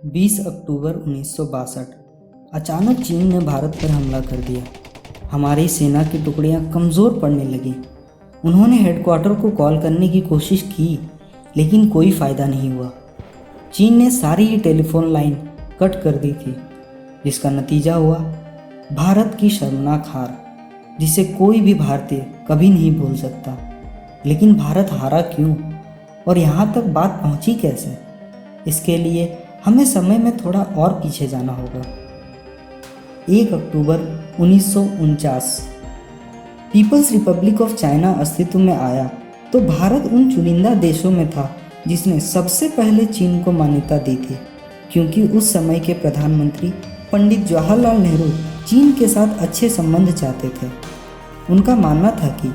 20 अक्टूबर 1962 अचानक चीन ने भारत पर हमला कर दिया। हमारी सेना की टुकड़ियां कमज़ोर पड़ने लगीं। उन्होंने हेडक्वार्टर को कॉल करने की कोशिश की, लेकिन कोई फ़ायदा नहीं हुआ। चीन ने सारी ही टेलीफोन लाइन कट कर दी थी, जिसका नतीजा हुआ भारत की शर्मनाक हार, जिसे कोई भी भारतीय कभी नहीं भूल सकता। लेकिन भारत हारा क्यों और यहाँ तक बात पहुँची कैसे? इसके लिए हमें समय में थोड़ा और पीछे जाना होगा। 1 अक्टूबर 1949 पीपल्स रिपब्लिक ऑफ चाइना अस्तित्व में आया तो भारत उन चुनिंदा देशों में था जिसने सबसे पहले चीन को मान्यता दी थी, क्योंकि उस समय के प्रधानमंत्री पंडित जवाहरलाल नेहरू चीन के साथ अच्छे संबंध चाहते थे। उनका मानना था कि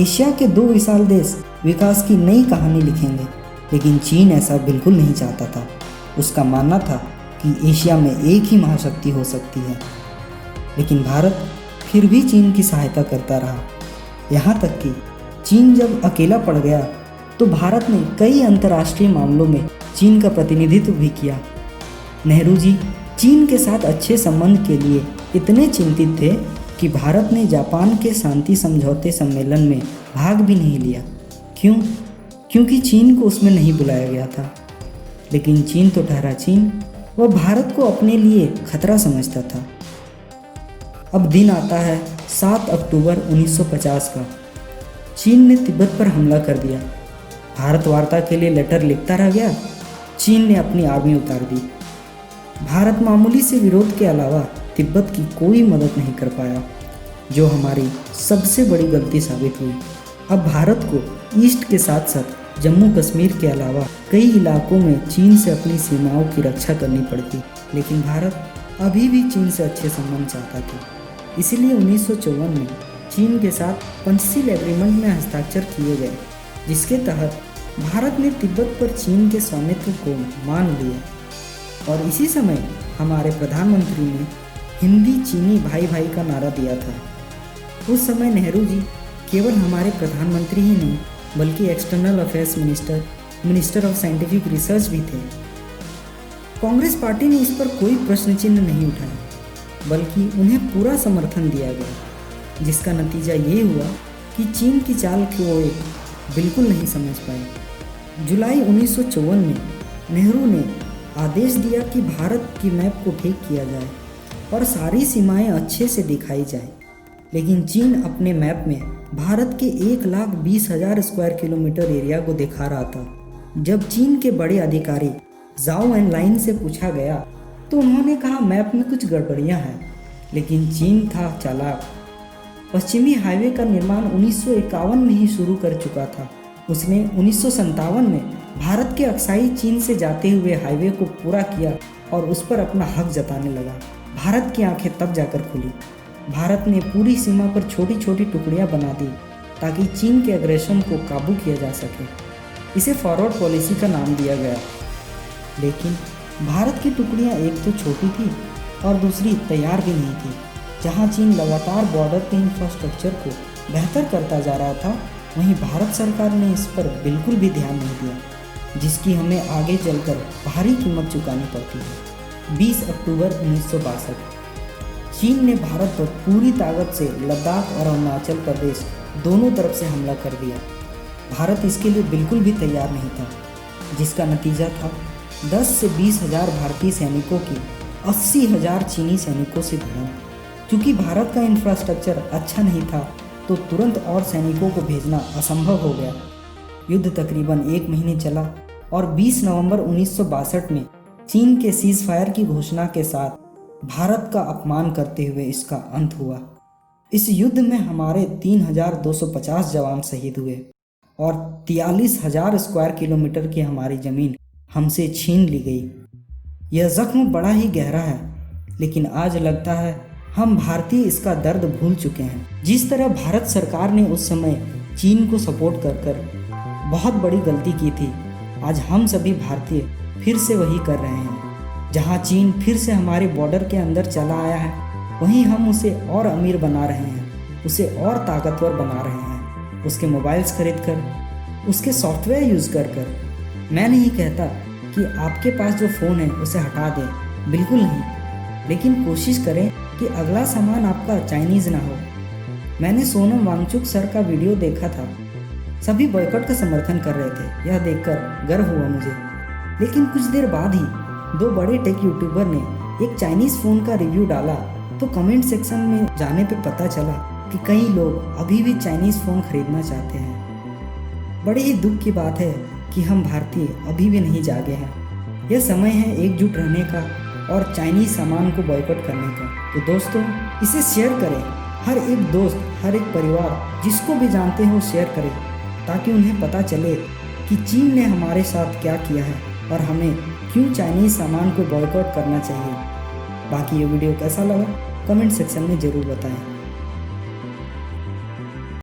एशिया के दो विशाल देश विकास की नई कहानी लिखेंगे, लेकिन चीन ऐसा बिल्कुल नहीं चाहता था। उसका मानना था कि एशिया में एक ही महाशक्ति हो सकती है, लेकिन भारत फिर भी चीन की सहायता करता रहा। यहाँ तक कि चीन जब अकेला पड़ गया तो भारत ने कई अंतर्राष्ट्रीय मामलों में चीन का प्रतिनिधित्व भी किया। नेहरू जी चीन के साथ अच्छे संबंध के लिए इतने चिंतित थे कि भारत ने जापान के शांति समझौते सम्मेलन में भाग भी नहीं लिया। क्यों? क्योंकि चीन को उसमें नहीं बुलाया गया था। लेकिन चीन तो ठहरा चीन, वह भारत को अपने लिए खतरा समझता था। अब दिन आता है 7 अक्टूबर 1950 का। चीन ने तिब्बत पर हमला कर दिया। भारत वार्ता के लिए लेटर लिखता रह गया। चीन ने अपनी आर्मी उतार दी। भारत मामूली से विरोध के अलावा तिब्बत की कोई मदद नहीं कर पाया, जो हमारी सबसे बड़ी गलती साबित हुई। अब भारत को ईस्ट के साथ साथ जम्मू कश्मीर के अलावा कई इलाकों में चीन से अपनी सीमाओं की रक्षा करनी पड़ती, लेकिन भारत अभी भी चीन से अच्छे संबंध चाहता था। इसीलिए 1954 में चीन के साथ पंचशील एग्रीमेंट में हस्ताक्षर किए गए, जिसके तहत भारत ने तिब्बत पर चीन के स्वामित्व को मान लिया। और इसी समय हमारे प्रधानमंत्री ने हिंदी चीनी भाई भाई का नारा दिया था। उस समय नेहरू जी केवल हमारे प्रधानमंत्री ही नहीं, बल्कि external affairs minister of scientific research भी थे। कांग्रेस पार्टी ने इस पर कोई प्रश्न चिन्ह नहीं उठाया, बल्कि उन्हें पूरा समर्थन दिया गया, जिसका नतीजा ये हुआ कि चीन की चाल को वो बिल्कुल नहीं समझ पाए। जुलाई 1954 में नेहरू ने आदेश दिया कि भारत की मैप को ठीक किया जाए और सारी सीमाएं अच्छे से दिखाई जाए, लेकिन चीन अपने मैप में भारत के 1,20,000 स्क्वायर किलोमीटर एरिया को दिखा रहा था। जब चीन के बड़े अधिकारी जाओ एनलाइन से पूछा गया तो उन्होंने कहा मैप में कुछ गड़बड़ियां हैं, लेकिन चीन था चालाक। पश्चिमी हाईवे का निर्माण 1951 में ही शुरू कर चुका था। उसने 1957 में भारत के अक्साई चीन से जाते हुए हाईवे को पूरा किया और उस पर अपना हक जताने लगा। भारत की आंखें तब जाकर खुली। भारत ने पूरी सीमा पर छोटी छोटी टुकड़ियां बना दी ताकि चीन के अग्रेशन को काबू किया जा सके। इसे फॉरवर्ड पॉलिसी का नाम दिया गया। लेकिन भारत की टुकड़ियां एक तो छोटी थी और दूसरी तैयार भी नहीं थी। जहां चीन लगातार बॉर्डर के इंफ्रास्ट्रक्चर को बेहतर करता जा रहा था, वहीं भारत सरकार ने इस पर बिल्कुल भी ध्यान नहीं दिया, जिसकी हमें आगे चलकर भारी कीमत चुकानी पड़ती है। 20 अक्टूबर 1962 चीन ने भारत पर पूरी ताकत से लद्दाख और अरुणाचल प्रदेश दोनों तरफ से हमला कर दिया। भारत इसके लिए बिल्कुल भी तैयार नहीं था, जिसका नतीजा था 10 से 20,000 भारतीय सैनिकों की 80,000 चीनी सैनिकों से भिड़ंत। चूँकि भारत का इंफ्रास्ट्रक्चर अच्छा नहीं था, तो तुरंत और सैनिकों को भेजना असंभव हो गया। युद्ध तकरीबन 1 महीने चला और 20 नवंबर 1962 में चीन के सीज फायर की घोषणा के साथ भारत का अपमान करते हुए इसका अंत हुआ। इस युद्ध में हमारे 3,250 जवान शहीद हुए और 43,000 स्क्वायर किलोमीटर की हमारी ज़मीन हमसे छीन ली गई। यह जख्म बड़ा ही गहरा है, लेकिन आज लगता है हम भारतीय इसका दर्द भूल चुके हैं। जिस तरह भारत सरकार ने उस समय चीन को सपोर्ट कर बहुत बड़ी गलती की थी, आज हम सभी भारतीय फिर से वही कर रहे हैं। जहां चीन फिर से हमारे बॉर्डर के अंदर चला आया है, वहीं हम उसे और अमीर बना रहे हैं, उसे और ताकतवर बना रहे हैं। उसके मोबाइल्स खरीद कर, उसके सॉफ्टवेयर यूज़ कर। मैं नहीं कहता कि आपके पास जो फ़ोन है उसे हटा दें, बिल्कुल नहीं। लेकिन कोशिश करें कि अगला सामान आपका चाइनीज़ ना हो। मैंने सोनम वांगचुक सर का वीडियो देखा था, सभी बॉयकॉट का समर्थन कर रहे थे। यह देखकर गर्व हुआ मुझे। लेकिन कुछ देर बाद ही 2 बड़े टेक यूट्यूबर ने एक चाइनीज़ फ़ोन का रिव्यू डाला तो कमेंट सेक्शन में जाने पे पता चला कि कई लोग अभी भी चाइनीज़ फ़ोन खरीदना चाहते हैं। बड़े ही दुख की बात है कि हम भारतीय अभी भी नहीं जागे हैं। यह समय है एकजुट रहने का और चाइनीज़ सामान को बॉयकॉट करने का। तो दोस्तों, इसे शेयर करें। हर एक दोस्त, हर एक परिवार जिसको भी जानते हो शेयर करें, ताकि उन्हें पता चले कि चीन ने हमारे साथ क्या किया है और हमें क्यों चाइनीज़ सामान को बॉयकॉट करना चाहिए। बाकी ये वीडियो कैसा लगा कमेंट सेक्शन में ज़रूर बताएं।